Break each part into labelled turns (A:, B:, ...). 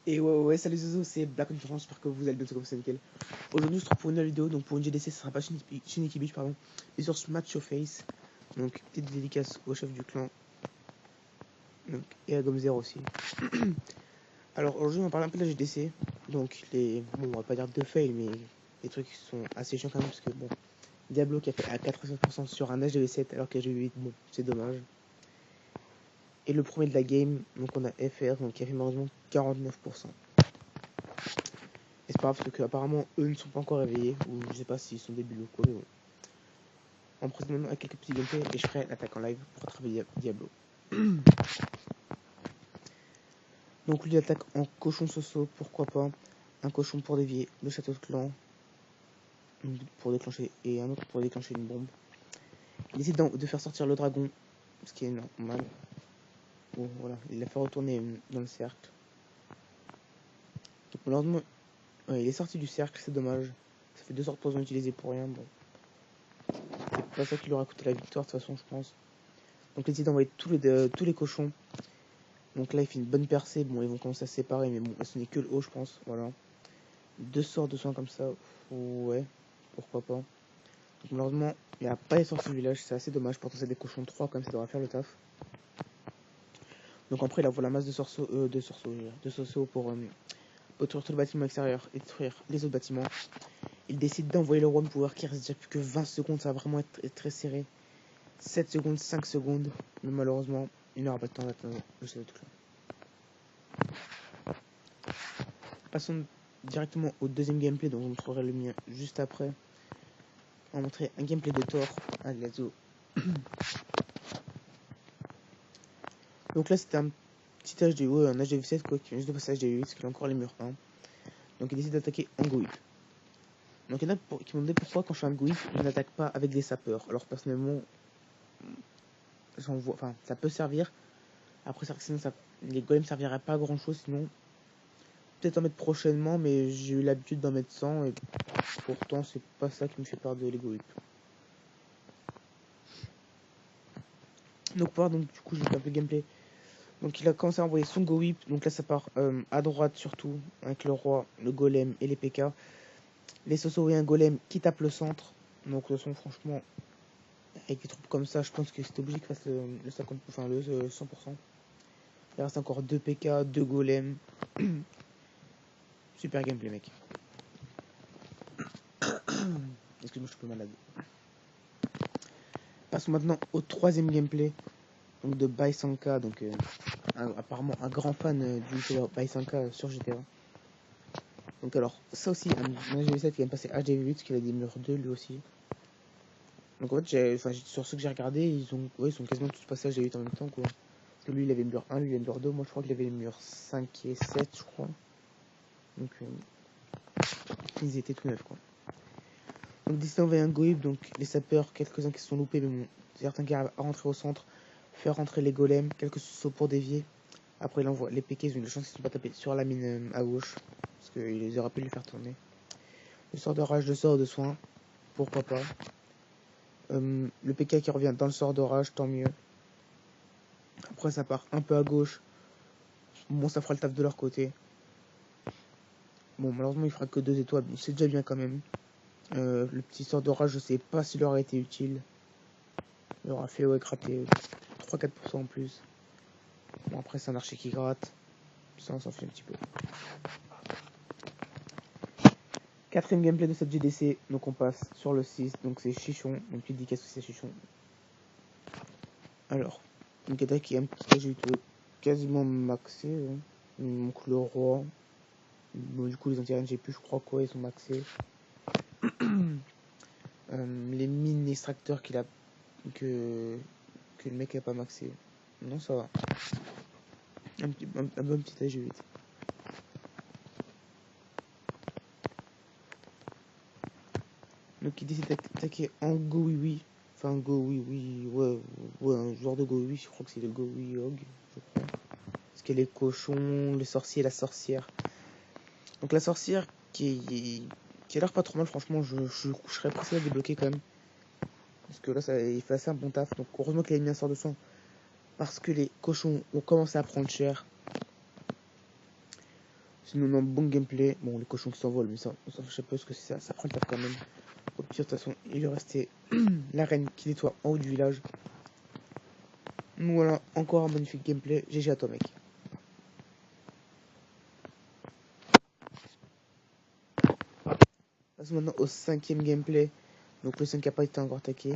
A: Et ouais, salut Zozo, c'est Black on France, j'espère que vous allez bien, comme c'est nickel. Aujourd'hui, je se retrouve pour une nouvelle vidéo, donc pour une GDC, ce sera pas Shiniki Beach, pardon, mais sur Smash Your Face. Donc, petite dédicace au chef du clan, donc, et à Gomzer aussi. Alors, aujourd'hui, on va parler un peu de la GDC. Donc, bon, on va pas dire de fail, mais les trucs qui sont assez chiants quand même, parce que bon, Diablo qui a fait à 87% sur un HDV7 alors qu'il a HDV8, bon, c'est dommage. Et le premier de la game, donc on a FR, donc qui a fait malheureusement 49%. Et c'est pas grave parce que apparemment eux ne sont pas encore réveillés, ou je sais pas s'ils sont débiles ou quoi, mais bon. On procède maintenant à quelques petits gameplays et je ferai l'attaque en live pour rattraper Diablo. Donc lui attaque en cochon soso, pourquoi pas. Un cochon pour dévier le château de clan, pour déclencher, et un autre pour déclencher une bombe. Il décide de faire sortir le dragon, ce qui est normal. Bon voilà, il l'a fait retourner dans le cercle. Donc malheureusement, ouais, il est sorti du cercle, c'est dommage. Ça fait 2 sortes de poisons utilisés pour rien, bon. C'est pas ça qui lui aura coûté la victoire de toute façon, je pense. Donc il décide d'envoyer tous les cochons. Donc là il fait une bonne percée, bon ils vont commencer à se séparer, mais bon ce n'est que le haut je pense, voilà. 2 sorts de soins comme ça, ouais, pourquoi pas. Donc malheureusement il n'y a pas les sorties du village, c'est assez dommage, pourtant c'est des cochons 3 comme ça devrait faire le taf. Donc après il envoie la masse de sorceaux pour détruire tout le bâtiment extérieur et détruire les autres bâtiments. Il décide d'envoyer le One Power qui reste déjà plus que 20 secondes, ça va vraiment être très serré. 7 secondes, 5 secondes, mais malheureusement il n'aura pas le temps d'atteindre le château de clan. Passons directement au deuxième gameplay, dont je vous montrerai le mien juste après. On va montrer un gameplay de Thor. Allez, let's go. Donc là, c'était un petit HDV, un HDV7 quoi, qui vient juste de passer HDV8, parce qu'il a encore les murs 1. Donc il décide d'attaquer en Go Whip. Donc il y en a qui m'ont demandé pourquoi quand je fais un Go Whip, je n'attaque pas avec des sapeurs. Alors personnellement, enfin, ça peut servir. Après, sinon, les golems ne serviraient pas à grand chose, sinon. Peut-être en mettre prochainement, mais j'ai eu l'habitude d'en mettre 100 et pourtant c'est pas ça qui me fait peur de les Go Whip. Donc voilà, donc du coup j'ai fait un peu de gameplay. Donc il a commencé à envoyer son Go Whip, donc là ça part à droite surtout, avec le roi, le golem et les PK. Les Soso et un golem qui tape le centre. Donc de toute façon franchement, avec des troupes comme ça, je pense que c'est obligé qu'il fasse le 50%, enfin le 100%. Il reste encore 2 PK, 2 golems. Super gameplay mec. Excuse-moi, je suis un peu malade. Passons maintenant au troisième gameplay, donc de Baisanka, donc apparemment un grand fan du youtubeur Baisanka sur GTA. Donc alors, ça aussi, un HDV7 qui vient de passer HDV8, parce qu'il a des murs 2 lui aussi. Donc en fait, sur ceux que j'ai regardé, ils sont quasiment tous passés HDV8 en même temps quoi. Parce que lui il avait le mur 1, lui il avait le mur 2, moi je crois qu'il avait les murs 5 et 7 je crois. Donc ils étaient tout neufs quoi. Donc d'ici on va un Goïb, donc les sapeurs, quelques-uns qui se sont loupés, mais bon, certains qui arrivent à rentrer au centre, faire rentrer les golems, quelques sauts pour dévier. Après il envoie les PK, ils ont eu la chance qu'ils ne sont pas tapés sur la mine à gauche, parce qu'il les aurait pu les faire tourner. Le sort de rage, le sort de soin, pourquoi pas. Le PK qui revient dans le sort d'orage, tant mieux. Après ça part un peu à gauche. Bon, ça fera le taf de leur côté. Bon, malheureusement il fera que 2 étoiles, mais c'est déjà bien quand même. Le petit sort d'orage, je sais pas s'il aurait été utile. Il aura fait gratter 3-4% en plus. Bon, après c'est un archer qui gratte. Ça on s'en fait un petit peu. Quatrième gameplay de cette GDC, donc on passe sur le 6, donc c'est Chichon, donc tu dis qu'est-ce que c'est Chichon. Alors, une attaque qui est un petit j'ai quasiment maxé, hein. Donc le roi, bon, du coup les anti-aériennes j'ai plus je crois quoi, ils sont maxés. Les mines extracteurs que le mec a pas maxé. Non ça va. Un bon petit AG8. Donc il décide d'attaquer en Go oui oui. Enfin Go oui oui, ouais, un genre de Go oui, je crois que c'est le Go oui Hog, je crois. Parce qu'il y a les cochons, les sorciers et la sorcière. Donc la sorcière qui a l'air pas trop mal, franchement, je serais pressé à débloquer quand même. Parce que là, il fait assez un bon taf. Donc heureusement qu'il a mis un sort de sang. Parce que les cochons ont commencé à prendre cher. Sinon, non, bon gameplay. Bon, les cochons qui s'envolent, mais ça, on s'en fiche un peu parce que c'est ça prend le taf quand même. Au pire, de toute façon, il lui restait la reine qui nettoie en haut du village. Donc voilà, encore un magnifique gameplay. GG à toi, mec. Passons maintenant au 5ème gameplay. Donc le 5 n'a pas été encore attaqué.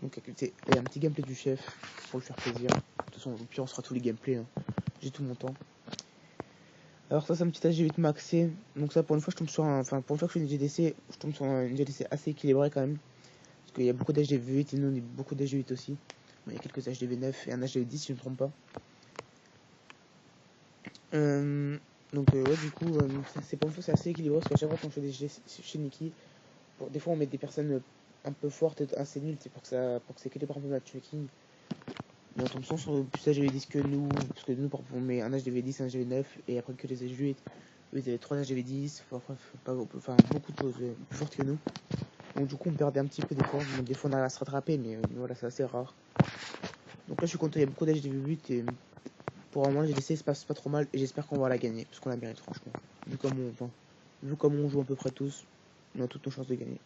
A: Donc il y a un petit gameplay du chef pour lui faire plaisir. De toute façon, au pire, on sera tous les gameplays. Hein. J'ai tout mon temps. Alors ça, c'est un petit AG8 maxé. Donc ça, pour une fois, je tombe sur un... Enfin, pour une fois que je fais une GDC, je tombe sur une GDC assez équilibrée quand même. Parce qu'il y a beaucoup d'HDV8 et nous, on est beaucoup d'HD8 aussi. Il y a quelques HDV9 et un HDV10 si je ne me trompe pas. Ouais, du coup, c'est pour une fois, c'est assez équilibré. Parce qu'à chaque fois, quand je fais des GDC chez Nikki, des fois, on met des personnes un peu fortes et assez nulles. C'est pour que c'est équilibré un peu matchmaking. Mais on tombe souvent sur plus HDV10 que nous. Parce que nous, par exemple, on met un HDV10, un HDV9 et après que les HD8. Eux, ils avaient 3 HDV10, enfin beaucoup de choses plus fortes que nous. Donc du coup, on perdait un petit peu des fois. Donc, des fois, on arrive à se rattraper, mais voilà, c'est assez rare. Donc là, je suis content, il y a beaucoup d'HDV8 et pour un moment, j'ai laissé, se passe pas trop mal et j'espère qu'on va la gagner. Parce qu'on la mérite, franchement. Vu comme on joue à peu près tous, on a toutes nos chances de gagner.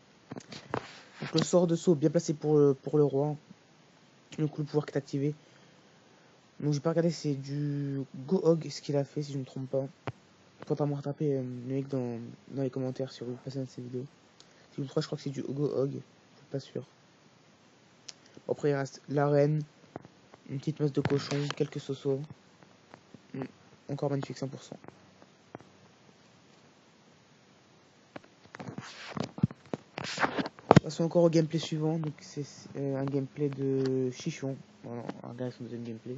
A: Donc le sort de saut bien placé pour le roi. Donc le pouvoir qui est activé. Donc j'ai pas regardé, c'est du Go-Hog ce qu'il a fait, si je ne me trompe pas. Faudra me rattraper le mec dans les commentaires si vous passez dans cette vidéo. Si vous trouvez, je crois que c'est du Go-Hog, je suis pas sûr. Après, il reste l'arène, une petite masse de cochon, quelques sosos. Encore magnifique 100%. Passons encore au gameplay suivant. Donc c'est un gameplay de Chichon. Voilà, on regarde son deuxième gameplay.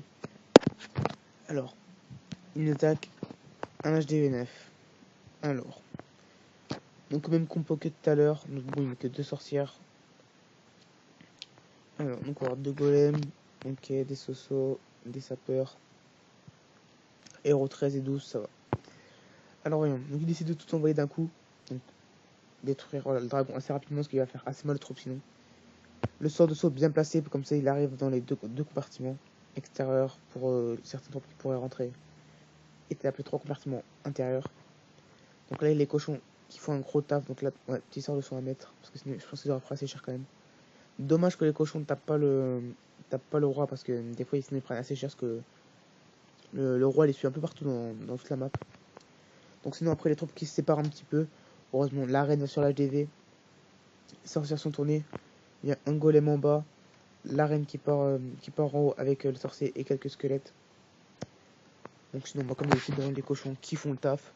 A: Alors, une attaque, un HDV9. Alors, donc même compo que tout à l'heure. Donc bon, il n'y a que 2 sorcières. Alors, donc on va avoir 2 golems, ok, des sosos, des sapeurs. Héros 13 et 12, ça va. Alors voyons, donc il décide de tout envoyer d'un coup. Donc détruire voilà, le dragon assez rapidement, parce qu'il va faire assez mal trop sinon. Le sort de saut bien placé, comme ça il arrive dans les deux compartiments extérieurs pour certaines troupes qui pourraient rentrer. Et t'as appelé 3 compartiments intérieurs. Donc là il y a les cochons qui font un gros taf, donc là ouais, petit sort de saut à mettre, parce que sinon, je pense que ça doit faire assez cher quand même. Dommage que les cochons ne tapent pas le roi, parce que des fois ils prennent assez cher, parce que le roi les suit un peu partout dans toute la map. Donc sinon après les troupes qui se séparent un petit peu, heureusement la reine va sur l'HDV, les sorcières sont tournées, il y a un golem en bas, la reine qui part en haut avec le sorcier et quelques squelettes. Donc sinon, comme d'habitude, dans les cochons qui font le taf,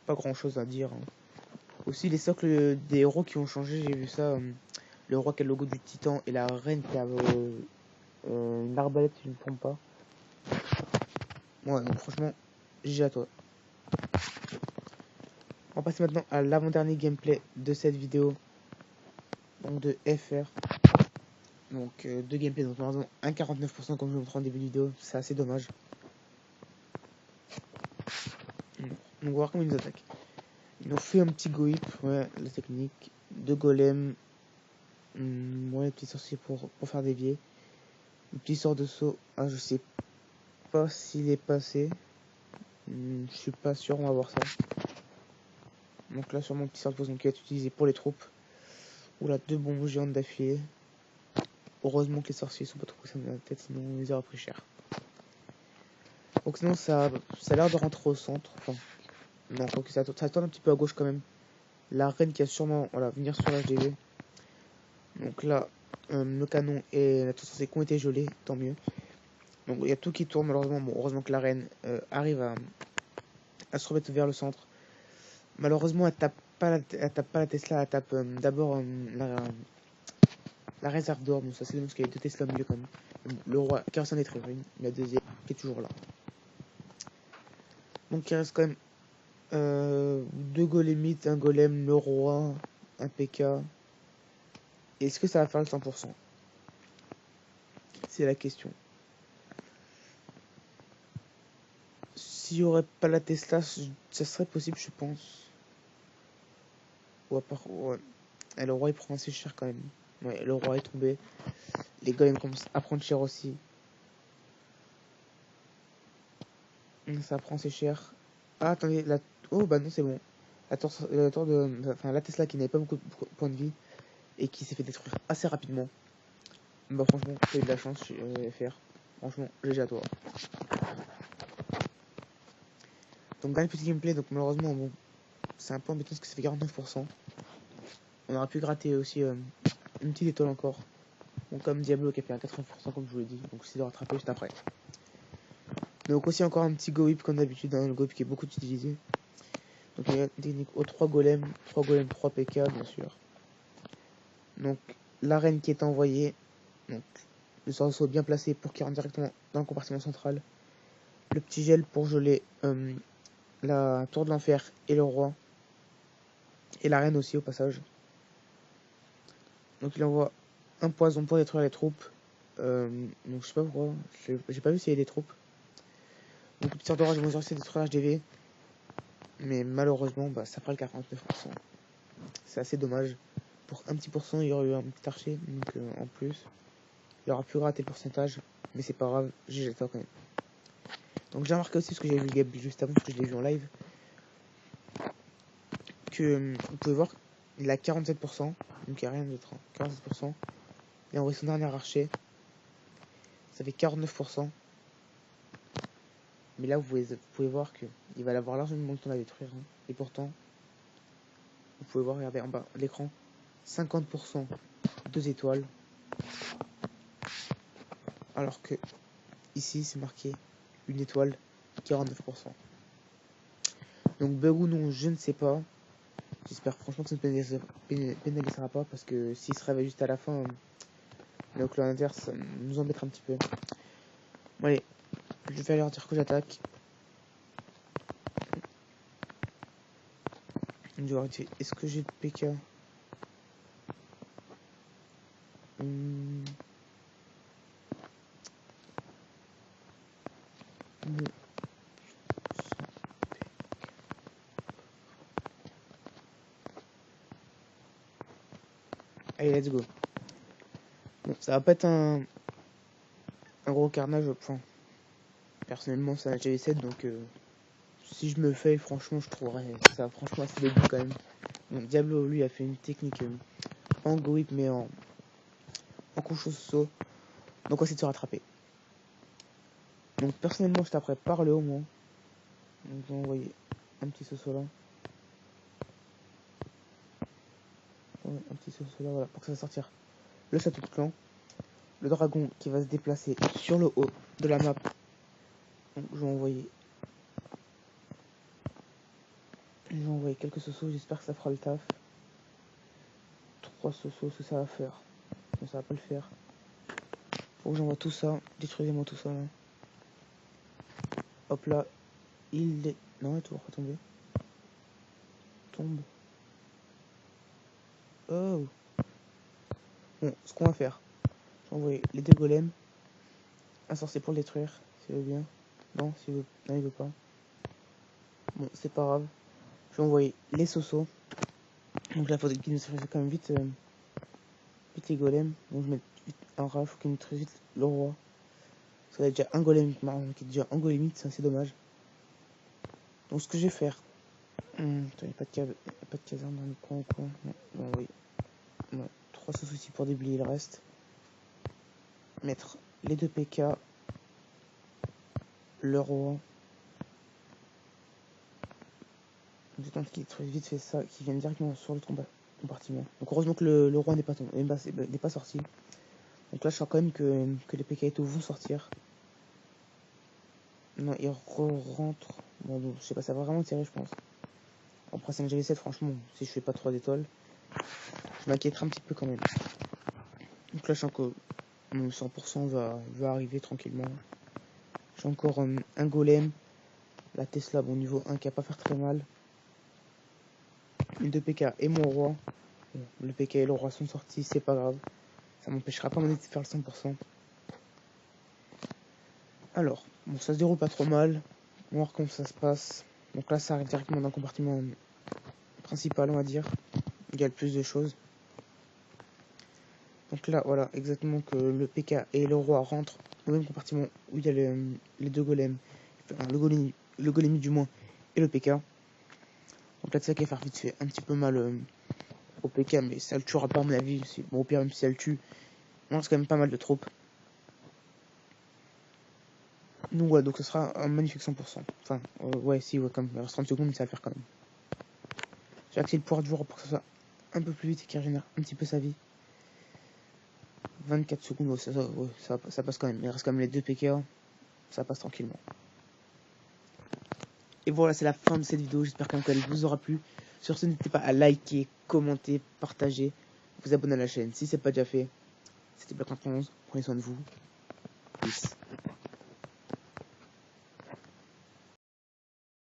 A: pas grand chose à dire. Hein. Aussi les socles des héros qui ont changé, j'ai vu ça, le roi qui a le logo du titan et la reine qui a une arbalète si je ne me trompe pas. Ouais, donc franchement, GG à toi. On va passer maintenant à l'avant-dernier gameplay de cette vidéo. Donc de FR. Donc 2 gameplays, donc malheureusement 1,49% comme je vous montre en début de vidéo, c'est assez dommage. Donc on va voir comment ils nous attaquent. Ils nous ont fait un petit go-hip, ouais, la technique, 2 golems, ouais, petit sorcier pour faire dévier. Un petit sort de saut, ah je sais pas s'il est passé, je suis pas sûr, on va voir ça. Donc là sûrement un petit sort de poison qui va être utilisé pour les troupes. Oula, 2 bombes géantes d'affilée. Heureusement que les sorciers sont pas trop poussés dans la tête, sinon on les aurait pris cher. Donc sinon ça a l'air de rentrer au centre, enfin non, donc ça tourne un petit peu à gauche quand même. La reine qui a sûrement, voilà, venir sur l'HDV. Donc là, le canon et la tour qui ont été gelés, tant mieux. Donc il y a tout qui tourne malheureusement. Bon, heureusement que la reine arrive à se remettre vers le centre. Malheureusement, elle tape pas la Tesla, elle tape d'abord la réserve d'or. Donc ça c'est parce qu'il y a 2 Tesla au milieu quand même. Le roi qui reste en être une, la deuxième qui est toujours là. Donc il reste quand même 2 golémites, un golem, le roi, un PK. Est-ce que ça va faire le 100%? C'est la question. S'il n'y aurait pas la Tesla, ça serait possible, je pense. Ou à part, ouais. Et le roi il prend assez cher quand même. Ouais, le roi est tombé. Les gars ils commencent à prendre cher aussi. Ça prend assez cher. Ah, attendez, oh, bah non, c'est bon. La Tesla qui n'avait pas beaucoup de points de vie et qui s'est fait détruire assez rapidement. Bah, franchement, t'as eu de la chance chez FR. Franchement, GG à toi. Donc, dernier petit gameplay, donc malheureusement, bon, c'est un peu embêtant parce que ça fait 49%. On aurait pu gratter aussi une petite étoile encore. Donc, comme Diablo qui a fait un 80%, comme je vous l'ai dit. Donc, j'essaie de rattraper juste après. Donc, aussi encore un petit go whip comme d'habitude, hein, le go whip qui est beaucoup utilisé. Donc, il y a une technique aux 3 golems, 3 PK, bien sûr. Donc, l'arène qui est envoyée. Donc, le sort bien placé pour qu'il rentre directement dans le compartiment central. Le petit gel pour geler la tour de l'enfer et le roi. Et la reine aussi au passage. Donc il envoie un poison pour détruire les troupes. Donc je sais pas pourquoi. J'ai pas vu s'il y avait des troupes. Donc petit sort d'orage, ils vont essayer de détruire l'HDV. Mais malheureusement, bah, ça fera le 49%. C'est assez dommage. Pour un petit pourcent, il y aurait eu un petit archer. Donc en plus, il aura pu rater le pourcentage. Mais c'est pas grave, j'ai jeté quand même. Donc j'ai remarqué aussi, parce que j'ai vu le gameplay juste avant, parce que je l'ai vu en live, que vous pouvez voir, il a 47%, donc il n'y a rien d'autre, 47%. Il a envoyé son dernier archer, ça fait 49%. Mais là, vous pouvez voir qu'il va l'avoir largement le temps à détruire. Hein. Et pourtant, vous pouvez voir, regardez en bas de l'écran, 50%, 2 étoiles. Alors que ici, c'est marqué une étoile, 49%. Donc bug ou non, je ne sais pas. J'espère franchement que ça ne pénalisera pas, parce que s'il se réveille juste à la fin, le clan inverse, ça nous embêtera un petit peu. Bon, allez, je vais aller leur dire que j'attaque. Est-ce que j'ai de PK? Allez, let's go. Bon, ça va pas être un gros carnage. Enfin, personnellement, c'est un GV7, donc si je me fais, franchement, je trouverais ça franchement assez début quand même. Donc, Diablo, lui, a fait une technique en go whip, mais en couche au saut. Donc, on va essayer de se rattraper. Donc, personnellement, je taperais par le haut, moi. Donc, on va envoyer un petit saut là. Un petit saut là, voilà, pour que ça va sortir le château de clan. Le dragon qui va se déplacer sur le haut de la map. Donc, je vais envoyer quelques sauts, j'espère que ça fera le taf. 3 sauts, ce que ça va faire. Non, ça va pas le faire. Faut que j'envoie tout ça. Détruisez-moi tout ça là. Hop là. Il est. Non, il est toujours pas tombé. Tombe. Oh. Bon, ce qu'on va faire. Je vais envoyer les 2 golems. Un sorcier pour le détruire. S'il veut bien. Non, s'il veut. Non, il veut pas. Bon, c'est pas grave. Je vais envoyer les sosos. Donc là, il faudrait qu'il me fasse quand même vite. Vite les golems. Donc je mets vite un rat. Faut qu'il me très vite le roi. Parce qu'il y a déjà un golem qui est déjà en golemite. C'est assez dommage. Donc ce que je vais faire. Attends, il n'y a pas de caserne dans le coin ou quoi. Non, on va envoyer. Ouais, 3 soucis pour déblayer le reste. Mettre les 2 PK. Le roi. J'attends qu'il vite fait ça, qu'il vienne directement sur le compartiment. Donc heureusement que le roi n'est pas tombé, n'est pas sorti. Donc là je sens quand même que les PK et tout vont sortir. Non, il rentre. Bon, donc, je sais pas, ça va vraiment tirer, je pense. Après 5 GV7, franchement, si je fais pas 3 étoiles, je m'inquiéterai un petit peu quand même. Donc là je sens que mon 100% va arriver tranquillement. J'ai encore un golem. La Tesla, bon, niveau 1 qui va pas faire très mal. Une 2 PK et mon roi. Bon, le PK et le roi sont sortis, c'est pas grave. Ça m'empêchera pas de faire le 100%. Alors, bon, ça se déroule pas trop mal. On va voir comment ça se passe. Donc là, ça arrive directement dans le compartiment principal, on va dire. Il y a le plus de choses. Donc là, voilà, exactement que le PK et le roi rentrent au même compartiment où il y a les 2 golems. Enfin, le golem du moins et le PK. Donc là, c'est ça qui va faire vite fait un petit peu mal au PK, mais ça le tuera pas à mon avis. Bon, au pire, même si ça le tue, on reste quand même pas mal de troupes. Donc voilà, donc ce sera un magnifique 100%. Enfin, ouais, si, ouais, comme il reste 30 secondes, mais ça va le faire quand même. J'ai accès le pouvoir du joueur pour que ça soit un peu plus vite et qu'il régénère un petit peu sa vie. 24 secondes, ouais, ça passe quand même. Il reste quand même les 2 PK, ça passe tranquillement. Et voilà, c'est la fin de cette vidéo. J'espère qu'elle vous aura plu. Sur ce, n'hésitez pas à liker, commenter, partager, vous abonner à la chaîne si ce n'est pas déjà fait. C'était Black 11, prenez soin de vous. Peace.